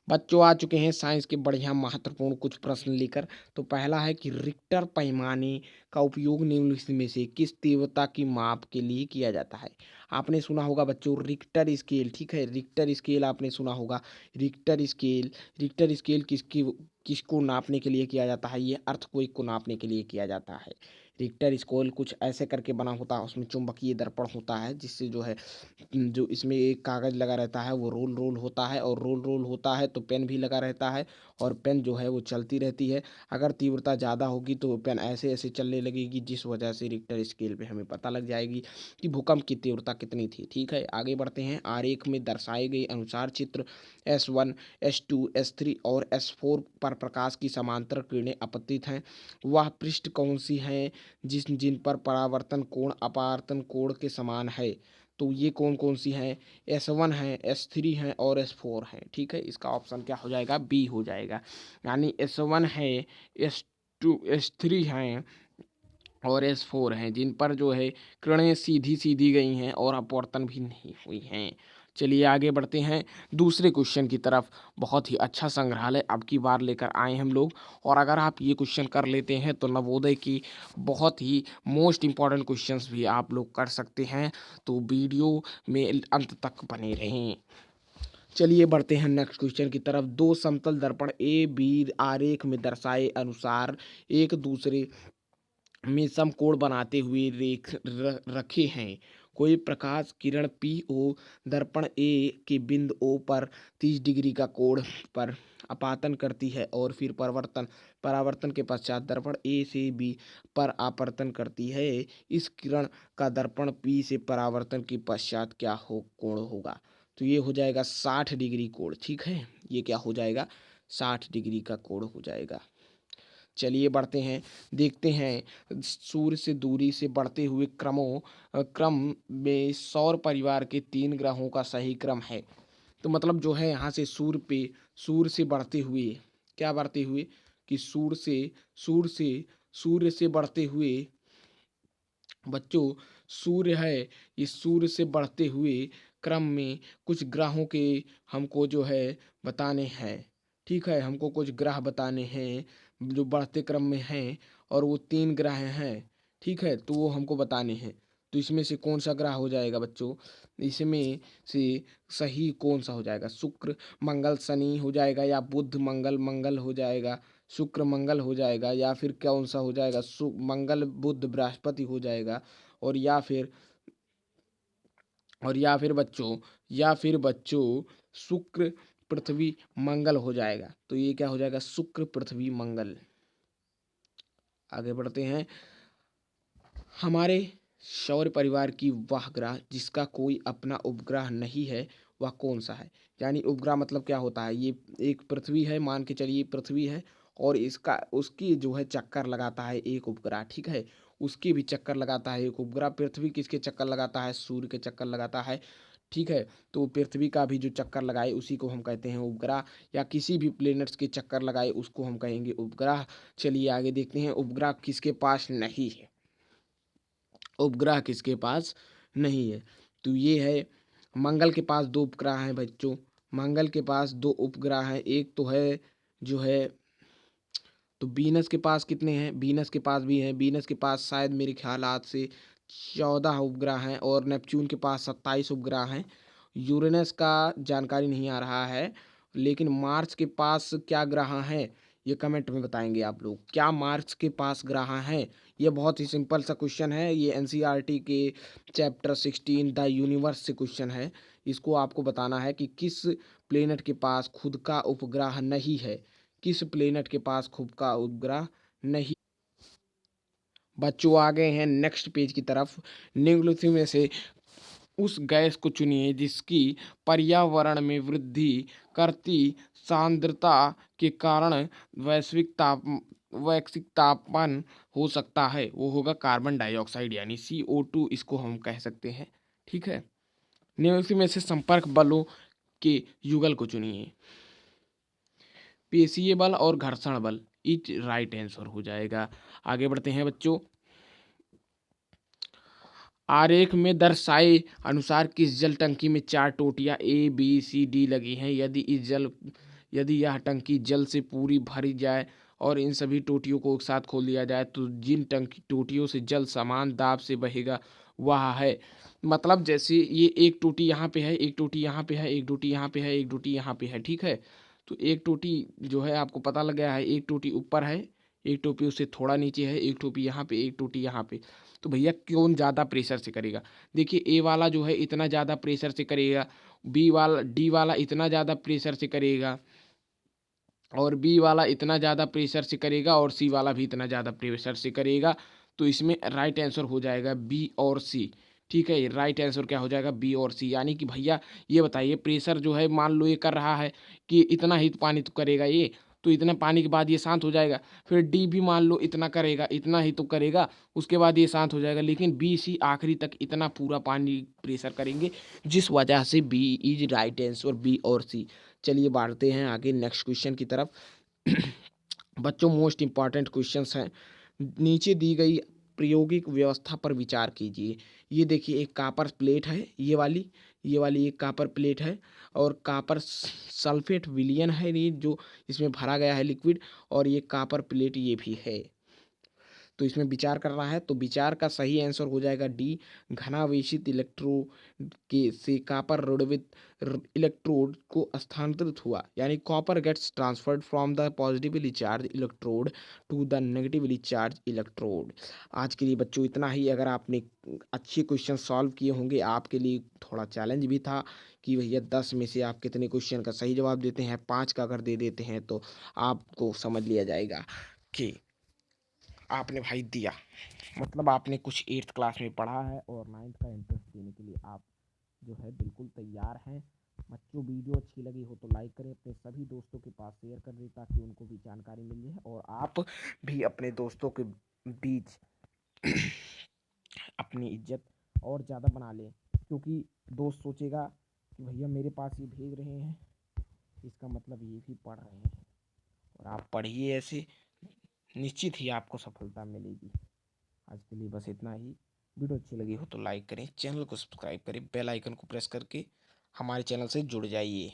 बच्चों आ चुके हैं साइंस के बढ़िया महत्वपूर्ण कुछ प्रश्न लेकर। तो पहला है कि रिक्टर पैमाने का उपयोग निम्नलिखित में से किस तीव्रता की माप के लिए किया जाता है। आपने सुना होगा बच्चों रिक्टर स्केल, ठीक है, रिक्टर स्केल आपने सुना होगा। रिक्टर स्केल किसको नापने के लिए किया जाता है, ये अर्थक्वेक को नापने के लिए किया जाता है। रिक्टर स्केल कुछ ऐसे करके बना होता है, उसमें चुंबकीय दर्पण होता है, जिससे जो है जो इसमें एक कागज लगा रहता है वो रोल रोल होता है, और रोल रोल होता है तो पेन भी लगा रहता है, और पेन जो है वो चलती रहती है। अगर तीव्रता ज़्यादा होगी तो पेन ऐसे ऐसे चलने लगेगी, जिस वजह से रिक्टर स्केल पे हमें पता लग जाएगी कि भूकंप की तीव्रता कितनी थी। ठीक है, आगे बढ़ते हैं। आरेख में दर्शाए गए अनुसार चित्र S1, S2, S3 और S4 पर प्रकाश की समांतर किरणें अपतित हैं। वह पृष्ठ कौन सी हैं जिन पर परावर्तन कोण अपवर्तन कोण के समान है। तो ये कौन कौन सी हैं, S1 है, S3 है और S4 है। ठीक है, इसका ऑप्शन क्या हो जाएगा, बी हो जाएगा। यानी S1 है, S2 S3 हैं और S4 हैं, जिन पर जो है किरणें सीधी सीधी गई हैं और अपवर्तन भी नहीं हुई हैं। चलिए आगे बढ़ते हैं दूसरे क्वेश्चन की तरफ। बहुत ही अच्छा संग्रहालय अब की बार लेकर आए हम लोग, और अगर आप ये क्वेश्चन कर लेते हैं तो नवोदय की बहुत ही मोस्ट इम्पॉर्टेंट क्वेश्चंस भी आप लोग कर सकते हैं। तो वीडियो में अंत तक बने रहें। चलिए बढ़ते हैं नेक्स्ट क्वेश्चन की तरफ। दो समतल दर्पण ए बी आरेख में दर्शाए अनुसार एक दूसरे में समकोण बनाते हुए रखे हैं। कोई प्रकाश किरण पी ओ दर्पण ए के बिंदु ओ पर 30 डिग्री का कोण पर अपातन करती है, और फिर परावर्तन के पश्चात दर्पण ए से बी पर आपतन करती है। इस किरण का दर्पण पी से परावर्तन के पश्चात क्या हो कोण होगा। तो ये हो जाएगा 60 डिग्री कोण। ठीक है, ये क्या हो जाएगा, 60 डिग्री का कोण हो जाएगा। चलिए बढ़ते हैं, देखते हैं सूर्य से दूरी से बढ़ते हुए क्रम में सौर परिवार के 3 ग्रहों का सही क्रम है। तो मतलब जो है यहाँ से सूर्य से बढ़ते हुए, क्या बढ़ते हुए कि सूर्य से बढ़ते हुए बच्चों, सूर्य है, इस सूर्य से बढ़ते हुए क्रम में कुछ ग्रहों के हमको जो है बताने हैं। ठीक है, हमको कुछ ग्रह बताने हैं जो बढ़ते क्रम में हैं, और वो 3 ग्रह हैं। ठीक है, तो वो हमको बताने हैं। तो इसमें से कौन सा ग्रह हो जाएगा बच्चों, इसमें से सही कौन सा हो जाएगा, शुक्र मंगल शनि हो जाएगा, या बुध मंगल मंगल हो जाएगा, शुक्र मंगल हो जाएगा, या फिर कौन सा हो जाएगा, मंगल बुध बृहस्पति हो जाएगा, और या फिर बच्चों शुक्र पृथ्वी मंगल हो जाएगा। तो ये क्या हो जाएगा, शुक्र पृथ्वी मंगल। आगे बढ़ते हैं। हमारे सौर परिवार की वह ग्रह जिसका कोई अपना उपग्रह नहीं है वह कौन सा है। यानी उपग्रह मतलब क्या होता है, ये एक पृथ्वी है, मान के चलिए पृथ्वी है, और इसका उसकी जो है चक्कर लगाता है एक उपग्रह। ठीक है, उसकी भी चक्कर लगाता है एक उपग्रह। पृथ्वी किसके चक्कर लगाता है, सूर्य के चक्कर लगाता है। ठीक है, तो पृथ्वी का भी जो चक्कर लगाए उसी को हम कहते हैं उपग्रह, या किसी भी प्लेनेट्स के चक्कर लगाए उसको हम कहेंगे उपग्रह। चलिए आगे देखते हैं, उपग्रह किसके पास नहीं है, उपग्रह किसके पास नहीं है। तो ये है, मंगल के पास 2 उपग्रह हैं बच्चों। मंगल के पास 2 उपग्रह हैं। एक तो है जो है, तो बीनस के पास कितने हैं, बीनस के पास भी हैं। बीनस के पास शायद मेरे ख्यालात से 14 उपग्रह हैं, और नेपच्यून के पास 27 उपग्रह हैं। यूरेनस का जानकारी नहीं आ रहा है, लेकिन मार्स के पास क्या ग्रह हैं, ये कमेंट में बताएंगे आप लोग। क्या मार्स के पास ग्रह हैं, ये बहुत ही सिंपल सा क्वेश्चन है। ये एनसीईआरटी के चैप्टर 16 द यूनिवर्स से क्वेश्चन है। इसको आपको बताना है कि किस प्लेनेट के पास खुद का उपग्रह नहीं है, किस प्लेनेट के पास खुद का उपग्रह नहीं। बच्चों आ गए हैं नेक्स्ट पेज की तरफ। निम्नलिखित में से उस गैस को चुनिए जिसकी पर्यावरण में वृद्धि करती सांद्रता के कारण वैश्विक तापमान हो सकता है। वो होगा कार्बन डाइऑक्साइड, यानी CO2 इसको हम कह सकते हैं। ठीक है, निम्नलिखित में से संपर्क बलों के युगल को चुनिए। पेशीय बल और घर्षण बल, इच राइट आंसर हो जाएगा। आगे बढ़ते हैं बच्चों। आरेख में दर्शाए अनुसार किस जल टंकी में 4 टोटियां A B C D लगी हैं। यदि यदि यह टंकी जल से पूरी भरी जाए और इन सभी टोटियों को एक साथ खोल दिया जाए तो जिन टंकी टोटियों से जल समान दाब से बहेगा वह है, मतलब जैसे ये एक टोटी यहाँ पे है, एक टोटी यहाँ पे है, एक टोटी यहाँ पे है, एक टोटी यहाँ पे है, ठीक है। तो एक टोटी जो है आपको पता लग गया है, एक टोटी ऊपर है, एक टोपी उससे थोड़ा नीचे है, एक टोपी यहाँ पे, एक टोटी यहाँ पे। तो भैया कौन ज़्यादा प्रेशर से करेगा? देखिए ए वाला जो है इतना ज़्यादा प्रेशर से करेगा, बी वाला डी वाला इतना ज़्यादा प्रेशर से करेगा, और बी वाला इतना ज़्यादा प्रेशर से करेगा, और सी वाला भी इतना ज़्यादा प्रेशर से करेगा। तो इसमें राइट आंसर हो जाएगा बी और सी। ठीक है, राइट आंसर क्या हो जाएगा? बी और सी। यानी कि भैया ये बताइए, प्रेशर जो है मान लो ये कर रहा है कि इतना ही तो पानी तो करेगा ये, तो इतने पानी के बाद ये शांत हो जाएगा। फिर डी भी मान लो इतना करेगा, इतना ही तो करेगा, उसके बाद ये शांत हो जाएगा। लेकिन बी सी आखिरी तक इतना पूरा पानी प्रेशर करेंगे, जिस वजह से B is right answer, B और सी। चलिए बढ़ते हैं आगे नेक्स्ट क्वेश्चन की तरफ। बच्चों मोस्ट इंपॉर्टेंट क्वेश्चंस हैं। नीचे दी गई प्रायोगिक व्यवस्था पर विचार कीजिए। ये देखिए एक कापर प्लेट है, ये वाली एक कापर प्लेट है, और कापर सल्फेट विलियन है ये जो इसमें भरा गया है लिक्विड, और ये कापर प्लेट ये भी है। तो इसमें विचार करना है, तो विचार का सही आंसर हो जाएगा डी। घनावेशित इलेक्ट्रोड के से कॉपर रोड विद इलेक्ट्रोड को स्थानांतरित हुआ, यानी copper gets transferred from the positively charge electrode to the negatively charge electrode. आज के लिए बच्चों इतना ही। अगर आपने अच्छे क्वेश्चन सॉल्व किए होंगे, आपके लिए थोड़ा चैलेंज भी था कि भैया 10 में से आप कितने क्वेश्चन का सही जवाब देते हैं। 5 का अगर दे देते हैं तो आपको समझ लिया जाएगा कि आपने भाई दिया, मतलब आपने कुछ 8th क्लास में पढ़ा है और 9th का एंट्रेंस देने के लिए आप जो है बिल्कुल तैयार हैं। बच्चों वीडियो अच्छी लगी हो तो लाइक करें, अपने सभी दोस्तों के पास शेयर कर दें ताकि उनको भी जानकारी मिल जाए, और आप भी अपने दोस्तों के बीच अपनी इज्जत और ज़्यादा बना लें, क्योंकि दोस्त सोचेगा कि भैया मेरे पास ये भेज रहे हैं, इसका मतलब ये भी पढ़ रहे हैं। और आप पढ़िए ऐसे, निश्चित ही आपको सफलता मिलेगी। आज के लिए बस इतना ही। वीडियो अच्छी लगी हो तो लाइक करें, चैनल को सब्सक्राइब करें, बेल आइकन को प्रेस करके हमारे चैनल से जुड़ जाइए।